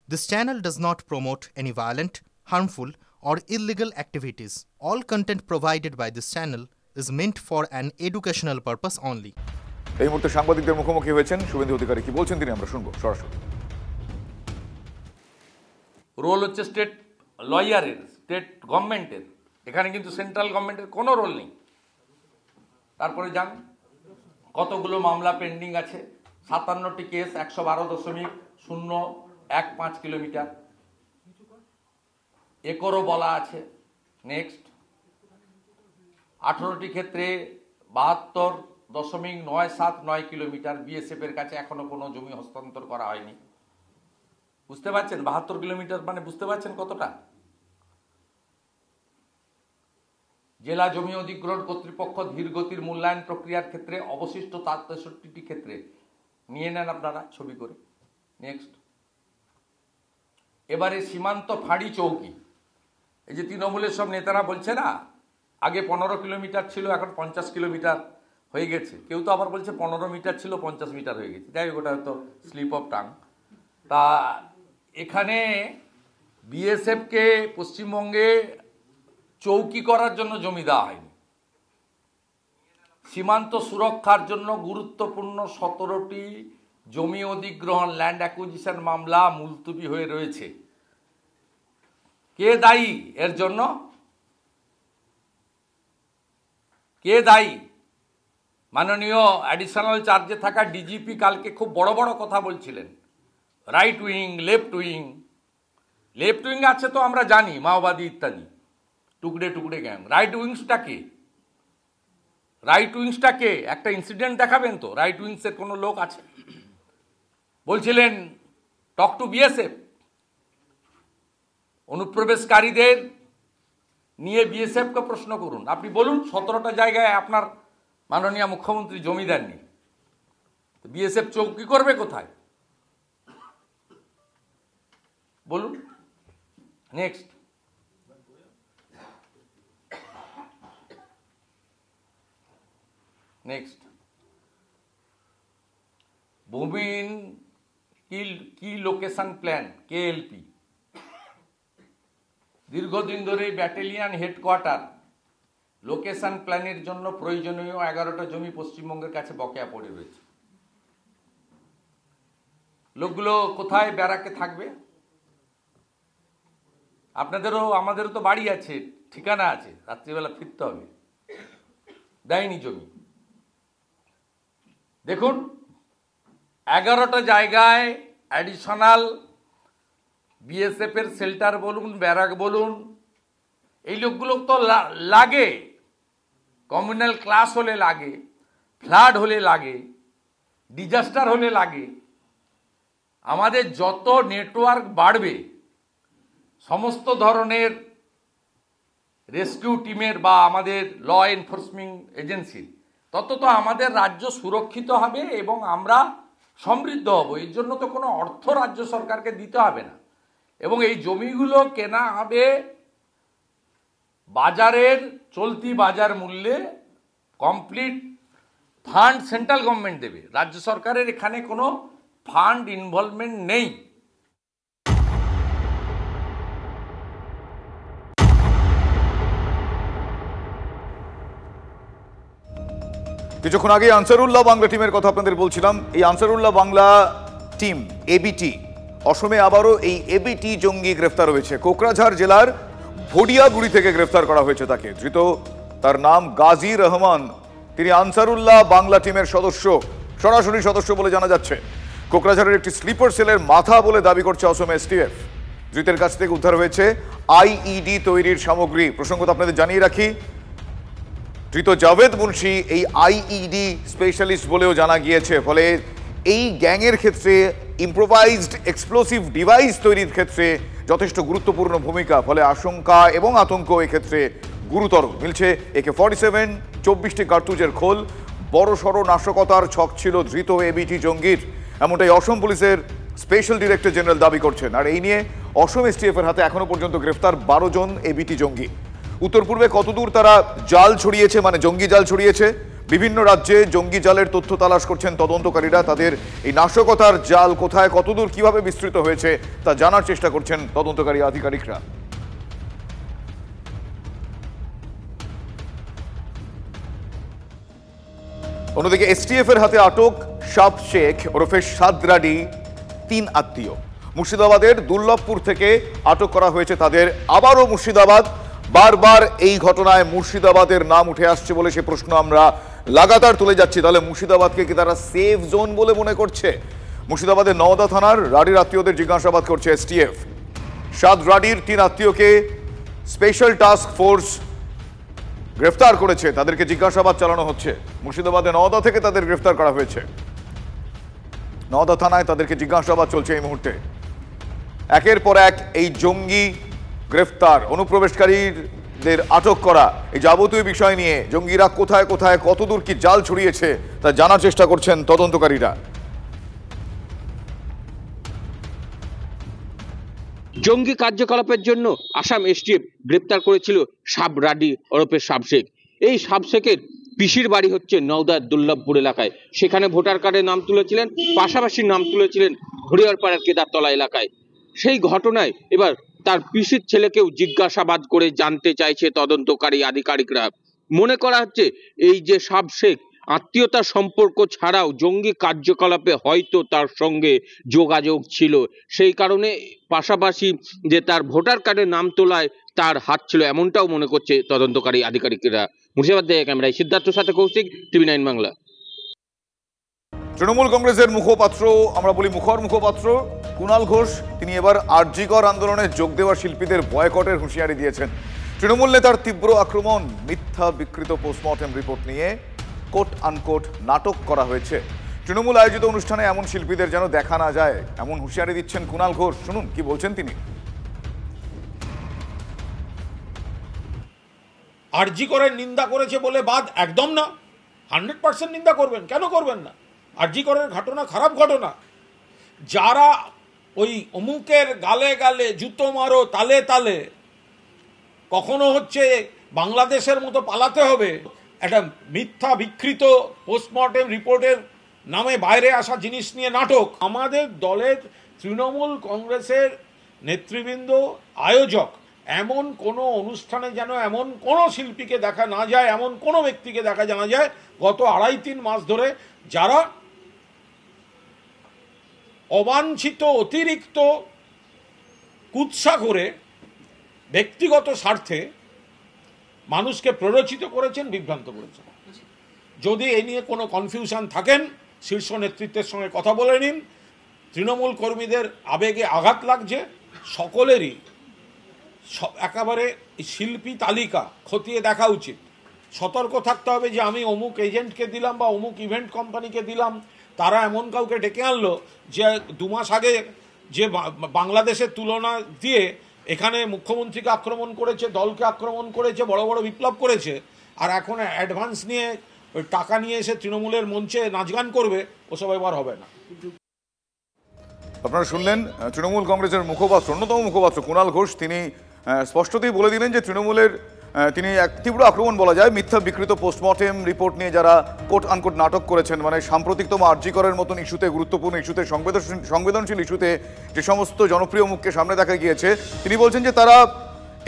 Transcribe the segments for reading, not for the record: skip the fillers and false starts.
This channel does not promote any violent, harmful, or illegal activities. All content provided by this channel is meant for an educational purpose only. এই মুহূর্তে সাংবাদিকদের মুখোমুখি হয়েছেন শুভেন্দু অধিকারী। কি বলছেন তিনি আমরা শুনবো সরাসরি। রোল হচ্ছে স্টেট লয়ারের, স্টেট গভর্নমেন্টের, এখানে কিন্তু সেন্ট্রাল গভর্নমেন্টের কোনো রোল নেই। তারপরে যান কতগুলো মামলা পেন্ডিং আছে, 57টি কেস, 112.015 কিলোমিটার, একরও বলা আছে। নেক্সট 18টি ক্ষেত্রে 72.979 কিলোমিটার বিএসএফ এর কাছে এখনো কোনো জমি হস্তান্তর করা হয়নি। বুঝতে পারছেন 72 কিলোমিটার মানে বুঝতে পারছেন কতটা? জেলা জমি অধিগ্রহণ কর্তৃপক্ষ ধীরগতির মূল্যায়ন প্রক্রিয়ার ক্ষেত্রে অবশিষ্ট 63টি ক্ষেত্রে নিয়ে নেন আপনারা ছবি করে। নেক্সট এবারে সীমান্ত ফাঁড়ি চৌকি, এই যে তৃণমূলের সব নেতারা বলছে না আগে 15 কিলোমিটার ছিল এখন 50 কিলোমিটার হয়ে গেছে, কেউ তো আবার বলছে 15 মিটার ছিল 50 মিটার হয়ে গেছে। যাই হোক, ওটা হয়তো স্লিপ অফ টাং। তা এখানে বিএসএফকে পশ্চিমবঙ্গে চৌকি করার জন্য জমি দেওয়া হয়নি। সীমান্ত সুরক্ষার জন্য গুরুত্বপূর্ণ 17টি জমি অধিগ্রহণ ল্যান্ড অ্যাকুইজিশন মামলা মুলতুবি হয়ে রয়েছে। কে দায়ী এর জন্য? কে দায়ী? মাননীয় অ্যাডিশনাল চার্জে থাকা ডিজিপি কালকে খুব বড় বড় কথা বলছিলেন, right wing, left wing. Left wing আছে তো আমরা জানি, মাওবাদী ইত্যাদি, টুকরে টুকরে গ্যাং। রাইট উইংসটা কে? রাইট উইংসটা কে? একটা ইনসিডেন্ট দেখাবেন তো রাইট উইংসের কোনো লোক আছে? বলছিলেন টক টু বিএসএফ, অনুপ্রবেশকারীদের নিয়ে বিএসএফকে প্রশ্ন করুন। আপনি বলুন 17টা জায়গায় আপনার মাননীয় মুখ্যমন্ত্রী জমি দেননি, বিএসএফ চৌকি করবে কোথায় বলুন? নেক্সট নেক্সট ভূমিহীন কি লোকেশন প্ল্যান কেএলপি, দীর্ঘদিন ধরে ব্যাটালিয়ন হেডকোয়ার্টার লোকেশন প্ল্যানের জন্য প্রয়োজনীয় 11টা জমি পশ্চিমবঙ্গের কাছে বকেয়া পড়ে রয়েছে। লোকগুলো কোথায় ব্যারাকে থাকবে? আপনাদেরও আমাদেরও তো বাড়ি আছে, ঠিকানা আছে, রাত্রিবেলা ফিরতে হবে, দেয়নি জমি। দেখুন 11টা জায়গায় অ্যাডিশনাল বিএসএফ এর শেল্টার বলুন, ব্যারাক বলুন, এই লোকগুলো তো লাগে। কমিউনাল ক্লাস হলে লাগে, ফ্লাড হলে লাগে, ডিজাস্টার হলে লাগে। আমাদের যত নেটওয়ার্ক বাড়বে সমস্ত ধরনের রেস্কিউ টিমের বা আমাদের ল এনফোর্সমেন্ট এজেন্সির, তত তো আমাদের রাজ্য সুরক্ষিত হবে এবং আমরা সমৃদ্ধ হব। এর জন্য তো কোনো অর্থ রাজ্য সরকারকে দিতে হবে না, এবং এই জমিগুলো কেনা হবে বাজারের চলতি বাজার মূল্যে। কমপ্লিট ফান্ড সেন্ট্রাল গভর্নমেন্ট দেবে, রাজ্য সরকারের এখানে কোনো ফান্ড ইনভলভমেন্ট নেই। কিছুক্ষণ আগে আনসারুল্লাহ বাংলা টিমের কথা আপনাদের বলছিলাম। এই আনসারুল্লাহ বাংলা টিম এবিটি, অসমে আবারও এই এবিটি জঙ্গি গ্রেফতার হয়েছে। কোকরাঝাড় জেলার ভোডিয়াগুড়ি থেকে গ্রেফতার করা হয়েছে তাকে। ধৃত তার নাম গাজী রহমান। তিনি আনসারুল্লাহ বাংলা টিমের সদস্য, সরাসরি সদস্য বলে জানা যাচ্ছে। কোকরাঝাড়ের একটি স্লিপার সেলের মাথা বলে দাবি করছে অসম এসটিএফ। ধৃতের কাছ থেকে উদ্ধার হয়েছে আইইডি তৈরির সামগ্রী। প্রসঙ্গত আপনাদের জানিয়ে রাখি, ধৃত জাভেদ মুন্সি এই আইইডি স্পেশালিস্ট বলেও জানা গিয়েছে। ফলে এই গ্যাংয়ের ক্ষেত্রে ইম্প্রোভাইজড এক্সপ্লোসিভ ডিভাইস তৈরির ক্ষেত্রে যথেষ্ট গুরুত্বপূর্ণ ভূমিকা। ফলে আশঙ্কা এবং আতঙ্ক এক্ষেত্রে গুরুতর। মিলছে AK-47, 24টি কার্তুজের খোল। বড় সড় নাশকতার ছক ছিল ধৃত এবিটি জঙ্গির, এমনটাই অসম পুলিশের স্পেশাল ডিরেক্টর জেনারেল দাবি করছেন। আর এই নিয়ে অসম এসটিএফ এর হাতে এখনো পর্যন্ত গ্রেফতার 12 জন এবিটি জঙ্গি। উত্তর পূর্বে কতদূর তারা জাল ছড়িয়েছে, মানে জঙ্গি জাল ছড়িয়েছে, বিভিন্ন রাজ্যে জঙ্গি জালের তথ্য তালাশ করছেন তদন্তকারীরা। তাদের এই নাশকতার জাল কোথায়, কতদূর, কিভাবে বিস্তৃত হয়েছে তা জানার চেষ্টা করছেন তদন্তকারী আধিকারিকরা। অন্যদিকে এসটিএফ এর হাতে আটক সাব শেখ ওরফে সাদরাডি 3 আত্মীয়। মুর্শিদাবাদের দুর্লভপুর থেকে আটক করা হয়েছে তাদের। আবারও মুর্শিদাবাদ, বারবার এই ঘটনায় মুর্শিদাবাদের নাম উঠে আসছে বলে সে প্রশ্ন আমরা লাগাতার তুলে যাচ্ছি। তাহলে মুর্শিদাবাদকে কি তারা সেফ জোন বলে মনে করছে? মুর্শিদাবাদের নওদা থানার রাডির আত্মীয়দের জিজ্ঞাসাবাদ করছে এসটিএফ। সাদরাডির 3 আত্মীয়কে স্পেশাল টাস্ক ফোর্স গ্রেফতার করেছে, তাদেরকে জিজ্ঞাসাবাদ চালানো হচ্ছে। মুর্শিদাবাদে নওদা থেকে তাদের গ্রেফতার করা হয়েছে। নওদা থানায় তাদেরকে জিজ্ঞাসাবাদ চলছে এই মুহূর্তে। একের পর এক এই জঙ্গি গ্রেফতার, অনুপ্রবেশকারীদের আটক করা, এই যাবতীয় বিষয় নিয়ে জঙ্গিরা কোথায় কোথায় কতদূর কি জাল ছড়িয়েছে তা জানার চেষ্টা করছেন তদন্তকারীরা। জঙ্গি কার্যকলাপের জন্য আসাম এসটিএফ গ্রেপ্তার করেছিল সাবরাডি ওরফে সাব শেখ। এই সাব শেখের পিসির বাড়ি হচ্ছে নওদার দুর্লভপুর এলাকায়। সেখানে ভোটার কার্ডে নাম তুলেছিলেন, পাশাপাশি নাম তুলেছিলেন হরিহরপাড়ার কেদারতলা এলাকায়। সেই ঘটনায় এবার তার পিসির ছেলেকেও জিজ্ঞাসাবাদ করে জানতে চাইছে তদন্তকারী আধিকারিকরা। মনে করা হচ্ছে এই যে সাব শেখ আত্মীয়তার সম্পর্ক ছাড়াও জঙ্গি কার্যকলাপে হয়তো তার সঙ্গে যোগাযোগ ছিল, সেই কারণে পাশাপাশি যে তার ভোটার কার্ডের নাম তোলায় তার হাত ছিল, এমনটাও মনে করছে তদন্তকারী আধিকারিকরা। মুর্শিদাবাদ থেকে ক্যামেরায় সিদ্ধার্থর সাথে কৌশিক, টিভি 9 বাংলা। তৃণমূল কংগ্রেসের মুখপাত্র, আমরা বলি মুখপাত্র কুণাল ঘোষ, তিনি এবার আরজিকর আন্দোলনে যোগ দেওয়া শিল্পীদের বয়কটের হুঁশিয়ারি দিয়েছেন। তৃণমূল নেতার তীব্র আক্রমণ, মিথ্যা বিকৃত পোস্টমর্টেম রিপোর্ট নিয়ে কোট আনকোট নাটক করা হয়েছে। তৃণমূল আয়োজিত অনুষ্ঠানে এমন শিল্পীদের যেন দেখা না যায়, এমন হুঁশিয়ারি দিচ্ছেন কুণাল ঘোষ। শুনুন কি বলছেন তিনি। আরজি করের নিন্দা করেছে বলে বাদ একদম না, 100% নিন্দা করবেন, কেন করবেন না? আরজি করের ঘটনা খারাপ ঘটনা। যারা ওই অমুকের গালে গালে জুতো মারো তালে তালে, কখনো হচ্ছে বাংলাদেশের মতো পালাতে হবে, একটা মিথ্যা বিকৃত পোস্টমর্টেম রিপোর্টের নামে বাইরে আসা জিনিস নিয়ে নাটক। আমাদের দলের তৃণমূল কংগ্রেসের নেতৃবৃন্দ, আয়োজক, এমন কোনো অনুষ্ঠানে যেন এমন কোনো শিল্পীকে দেখা না যায়, এমন কোনো ব্যক্তিকে দেখা জানা যায় গত 2.5-3 মাস ধরে যারা অবাঞ্ছিত অতিরিক্ত কুৎসা করে ব্যক্তিগত স্বার্থে মানুষকে প্ররোচিত করেছেন, বিভ্রান্ত করেছেন। যদি এ নিয়ে কোনো কনফিউশন থাকেন, শীর্ষ নেতৃত্বের সঙ্গে কথা বলে নিন। তৃণমূল কর্মীদের আবেগে আঘাত লাগছে, সকলেরই একেবারে শিল্পী তালিকা খতিয়ে দেখা উচিত। সতর্ক থাকতে হবে যে আমি অমুক এজেন্টকে দিলাম বা অমুক ইভেন্ট কোম্পানিকে দিলাম, তারা এমন কাউকে ডেকে আনলো যে 2 মাস আগে যে বাংলাদেশের তুলনা দিয়ে এখানে মুখ্যমন্ত্রীকে আক্রমণ করেছে, দলকে আক্রমণ করেছে, বড় বড় বিপ্লব করেছে, আর এখন অ্যাডভান্স নিয়ে ওই টাকা নিয়ে এসে তৃণমূলের মঞ্চে নাচ গান করবে, ওসব এবার হবে না। আপনারা শুনলেন তৃণমূল কংগ্রেসের মুখপাত্র, অন্যতম মুখপাত্র কুণাল ঘোষ। তিনি স্পষ্টতই বলে দিলেন যে তৃণমূলের তিনি এক তীব্র আক্রমণ বলা যায় মিথ্যা বিকৃত পোস্টমর্টেম রিপোর্ট নিয়ে যারা কোট আনকোট নাটক করেছেন, মানে সাম্প্রতিকতম আরজি করের মতন ইস্যুতে, গুরুত্বপূর্ণ ইস্যুতে, সংবেদনশীল ইস্যুতে যে সমস্ত জনপ্রিয় মুখকে সামনে দেখা গিয়েছে, তিনি বলছেন যে তারা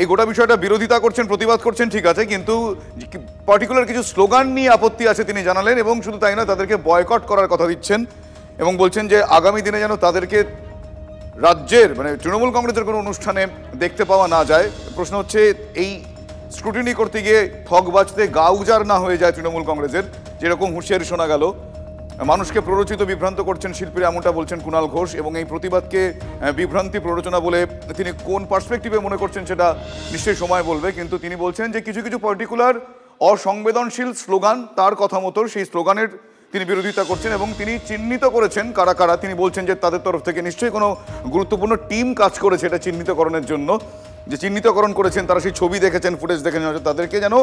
এই গোটা বিষয়টা বিরোধিতা করছেন, প্রতিবাদ করছেন, ঠিক আছে, কিন্তু পার্টিকুলার কিছু স্লোগান নিয়ে আপত্তি আছে তিনি জানালেন। এবং শুধু তাই না, তাদেরকে বয়কট করার কথা দিচ্ছেন এবং বলছেন যে আগামী দিনে যেন তাদেরকে রাজ্যের, মানে তৃণমূল কংগ্রেসের কোনো অনুষ্ঠানে দেখতে পাওয়া না যায়। প্রশ্ন হচ্ছে এই স্ক্রুটিনি করতে গিয়ে ঠক বাজতে গা উজাড় না হয়ে যায় তৃণমূল কংগ্রেসের, যেরকম হুঁশিয়ারি শোনা গেল। মানুষকে প্ররোচিত, বিভ্রান্ত করছেন শিল্পীরা, এমনটা বলছেন কুণাল ঘোষ। এবং এই প্রতিবাদকে বিভ্রান্তি, প্ররোচনা বলে তিনি কোন পার্সপেক্টিভে মনে করছেন সেটা নিশ্চয়ই সময় বলবে, কিন্তু তিনি বলছেন যে কিছু কিছু পার্টিকুলার অসংবেদনশীল স্লোগান, তার কথা মতো সেই স্লোগানের তিনি বিরোধিতা করছেন এবং তিনি চিহ্নিত করেছেন কারা কারা। তিনি বলছেন যে তাদের তরফ থেকে নিশ্চয়ই কোনো গুরুত্বপূর্ণ টিম কাজ করেছে এটা চিহ্নিতকরণের জন্য, যে চিহ্নিতকরণ করেছেন তারা সেই ছবি দেখেছেন, ফুটেজ দেখেছেন, তাদেরকে যেন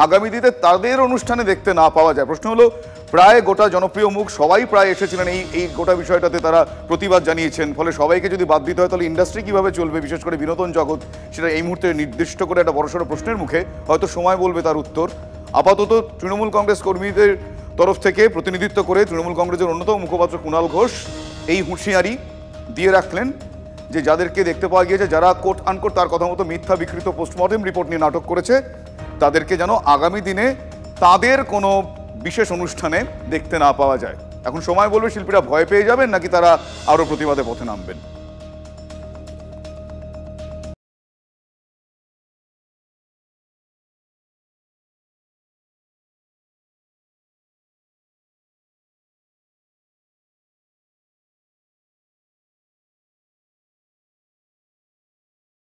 আগামী দিনে তাদের অনুষ্ঠানে দেখতে না পাওয়া যায়। প্রশ্ন হলো, প্রায় গোটা জনপ্রিয় মুখ সবাই প্রায় এসেছিলেন এই গোটা বিষয়টাতে, তারা প্রতিবাদ জানিয়েছেন। ফলে সবাইকে যদি বাদ দিতে হয় তাহলে ইন্ডাস্ট্রি কীভাবে চলবে, বিশেষ করে বিনোদন জগৎ, সেটা এই মুহূর্তে নির্দিষ্ট করে একটা বড়সড় প্রশ্নের মুখে। হয়তো সময় বলবে তার উত্তর। আপাতত তৃণমূল কংগ্রেস কর্মীদের তরফ থেকে প্রতিনিধিত্ব করে তৃণমূল কংগ্রেসের অন্যতম মুখপাত্র কুণাল ঘোষ এই হুঁশিয়ারি দিয়ে রাখলেন যে যাদেরকে দেখতে পাওয়া গিয়েছে, যারা কোট আনকোট তার কথা মতো মিথ্যা বিকৃত পোস্টমর্টেম রিপোর্ট নিয়ে নাটক করেছে, তাদেরকে যেন আগামী দিনে তাদের কোনো বিশেষ অনুষ্ঠানে দেখতে না পাওয়া যায়। এখন সময় বলবে শিল্পীরা ভয় পেয়ে যাবেন নাকি তারা আরও প্রতিবাদে পথে নামবেন।